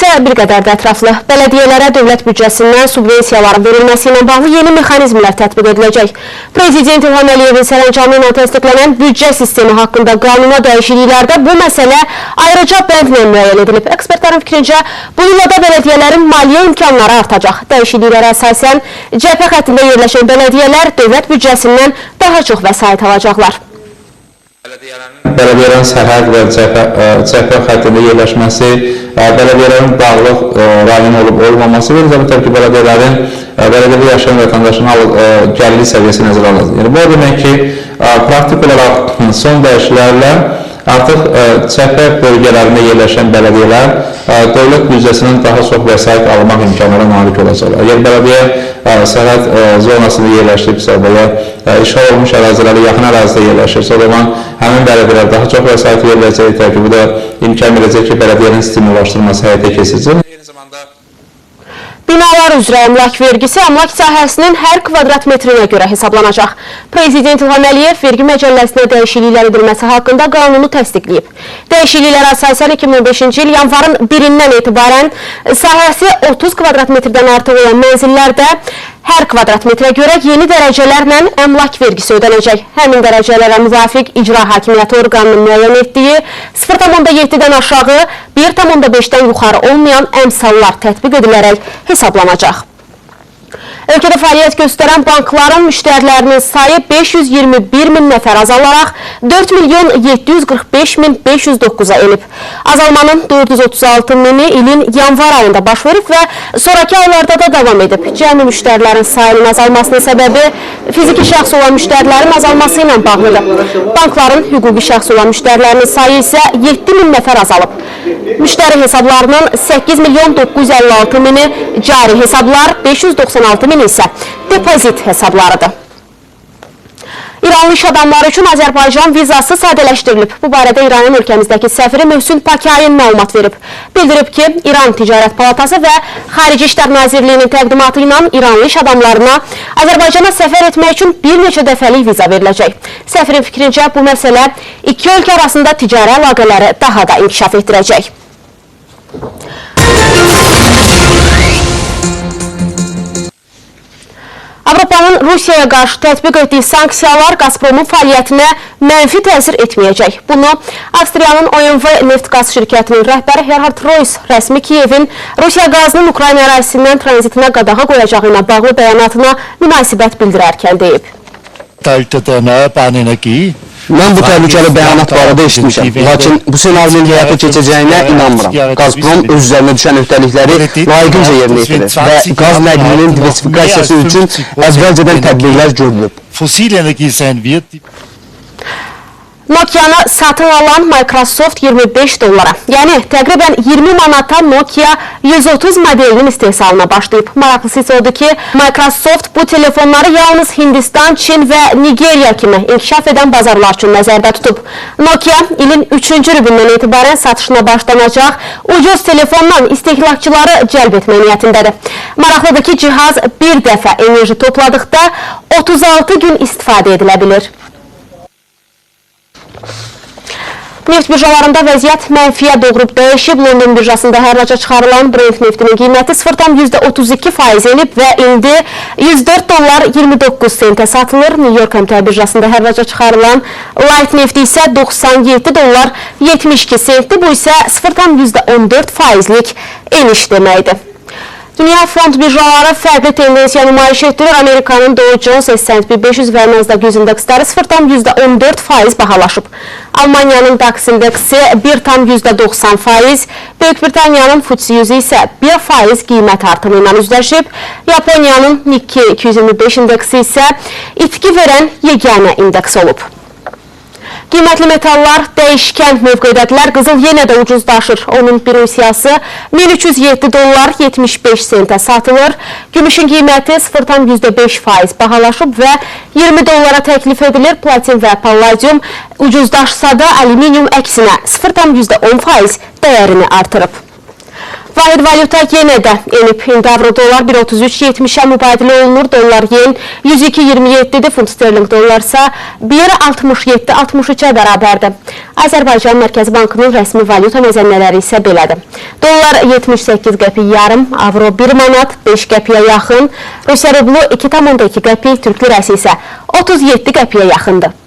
isə bir qədər də ətraflı. Bələdiyyələrə dövlət büdcəsindən subvensiyaların verilməsi ilə bağlı yeni mexanizmlər tətbiq ediləcək. Prezident İlham Əliyevin sərəncamı ilə təsdiqlənən büdcə sistemi haqqında qanuna dəyişikliklərdə bu məsələ ayrıca bəndlə müəyyən edilib. Ekspertlərin fikrincə, bununla da bələdiyyələrin maliyyə imkanları artacaq. Dəyişikliklərə əsasən cəbhə xəttində yerləşən bələdiyyələr dövlət büdcəsindən daha çox vəsait alacaqlar. Bələdiyyələrin sərhəd və cəbhə xəttində yerləşməsi, bələdiyyələrin dağlıq rayon olub-olmaması və təbii ki, bələdiyyədə yaşayan vətəndaşın gəliri səviyyəsi nəzərə alınır. Yəni, bu demək ki, praktik olaraq son dəyişikliklərlə artıq cəbhə bölgələrində yerləşən bələdiyyələr dövlət büdcəsindən daha çox vəsait almaq imkanlarına malik olacaqlar. Əgər bələdiyyə sərhəd zonasında yerləşdiribsə və ya işğal olmuş ərazilərə yaxın ərazidə yerləşirsə, o zaman həmin bələdiyyələr daha çox vəsait veriləcək, təbii ki, bu da imkan verəcək ki, bələdiyyənin stimullaşdırılması həyata keçiriləcək. Binalar üzrə əmlak vergisi əmlak sahəsinin hər kvadrat metrinə görə hesablanacaq. Prezident İlham Əliyev vergi məcəlləsinə dəyişikliklər edilməsi haqqında qanunu təsdiqləyib. Dəyişikliklər əsasən 2005-ci il yanvarın 1-dən etibarən sahəsi 30 kvadrat metrdən artıq olan mənzillərdə hər kvadrat metrə görə yeni dərəcələrlə əmlak vergisi ödənəcək. Həmin dərəcələrə müvafiq icra hakimiyyəti orqanının müəyyən etdiyi 0,7-dən aşağı, 1,5-dən yuxarı olmayan əmsallar tətbiq edilərək hesablanacaq. Ölkədə fəaliyyət göstərən bankların müştərilərinin sayı 521 min nəfər azalaraq 4.745.509-a elib. Azalmanın 436 mini ilin yanvar ayında baş verib və sonraki aylarda da davam edib. Cəmi müştərilərin sayının azalmasının səbəbi fiziki şəxs olan müştərilərin azalması ilə bağlıdır. Bankların hüquqi şəxs olan müştərilərinin sayı isə 7 min nəfər azalıb. Müştəri hesablarının 8.956 mini cari hesablar, 596 min isə depozit hesablarıdır. İranlı iş adamları üçün Azərbaycan vizası sadələşdirilib. Bu barədə İranın ölkəmizdəki səfiri Mövsün Pakayin məlumat verib. Bildirib ki, İran Ticarət Palatası və Xarici İşlər Nazirliyinin təqdimatı ilə İranlı iş adamlarına Azərbaycana səfər etmək üçün bir neçə dəfəlik viza veriləcək. Səfirin fikrincə bu məsələ iki ölkə arasında ticari əlaqələri daha da inkişaf etdirəcək. Avropanın Rusiyaya qarşı tətbiq etdiyi sanksiyalar Gazpromun fəaliyyətinə mənfi təsir etməyəcək. Bunu Avstriyanın OMV neft-qaz şirkətinin rəhbəri Herhard Royce rəsmi Kiyevin Rusiya qazının Ukrayna ərazisindən tranzitinə qadağa qoyacağı ilə bağlı bəyanatına münasibət bildirərkən deyib. Mən bu təhlükəli bəyanat barədə eşitmişəm, lakin bu ssenarinin həyata keçəcəyinə inanmıram. Gazprom öz üzərinə düşən öhdəlikləri layiqincə yerinə yetirir və qaz nəqlinin diversifikasiyası üçün əvvəlcədən tədbirlər görülüb. Nokia'nı satın alan Microsoft 25 dollara, yəni təqribən 20 manata Nokia 130 modelinin istehsalına başlayıb. Maraqlısı isə odur ki, Microsoft bu telefonları yalnız Hindistan, Çin və Nigeriya kimi inkişaf edən bazarlar üçün nəzərdə tutub. Nokia ilin 3-cü rübündən etibarən satışına başlanacaq ucuz telefondan istehlakçıları cəlb etmək niyyətindədir. Maraqlıdır ki, cihaz bir dəfə enerji topladıqda 36 gün istifadə edilə bilir. Neft birjalarında vəziyyət mənfiyə doğru dəyişib. London birjasında hər raca çıxarılan Brent neftinin qiyməti 0,32% enib və indi 104 dollar 29 sentə satılır. New York əmtəə birjasında hər raca çıxarılan light nefti isə 97 dollar 72 sentdir. Bu isə 0,14%lik eniş deməkdir. Dünya fond birjaları fərqli tendensiya nümayiş etdirir. Amerikanın Dow Jones, S&P 500 və Nasdaq 100 indeksləri 0,14% bahalaşıb. Almaniyanın DAX indeksi 1,90%, Böyük Britaniyanın FTSE 100 isə 1% qiymət artımı ilə üzləşib. Yaponiyanın Nikkei 225 indeksi isə itki verən yeganə indeks olub. Qiymətli metallar dəyişkən mövqedədirlər. Qızıl yenə də ucuzlaşır. Onun bir unsiyası 1307 dollar 75 sentə satılır. Gümüşün qiyməti 0,5% bahalaşıb və 20 dollara təklif edilir. Platin və palladium ucuzlaşsa da alüminium əksinə 0,10% dəyərini artırıb. Vahid valyuta yenə də enib. İndi avro-dollar 1.33.70-ə mübadilə olunur. Dollar yen 102.27-dir. Funt sterling dollarsa 1.67.63-ə bərabərdir. Azərbaycan Mərkəzi Bankının rəsmi valyuta məzənnələri isə belədir. Dollar 78 qəpik yarım, avro 1 manat 5 qəpiyə yaxın, Rusiya rublu 2,2 qəpik, Türk lirəsi isə 37 qəpiyə yaxındır.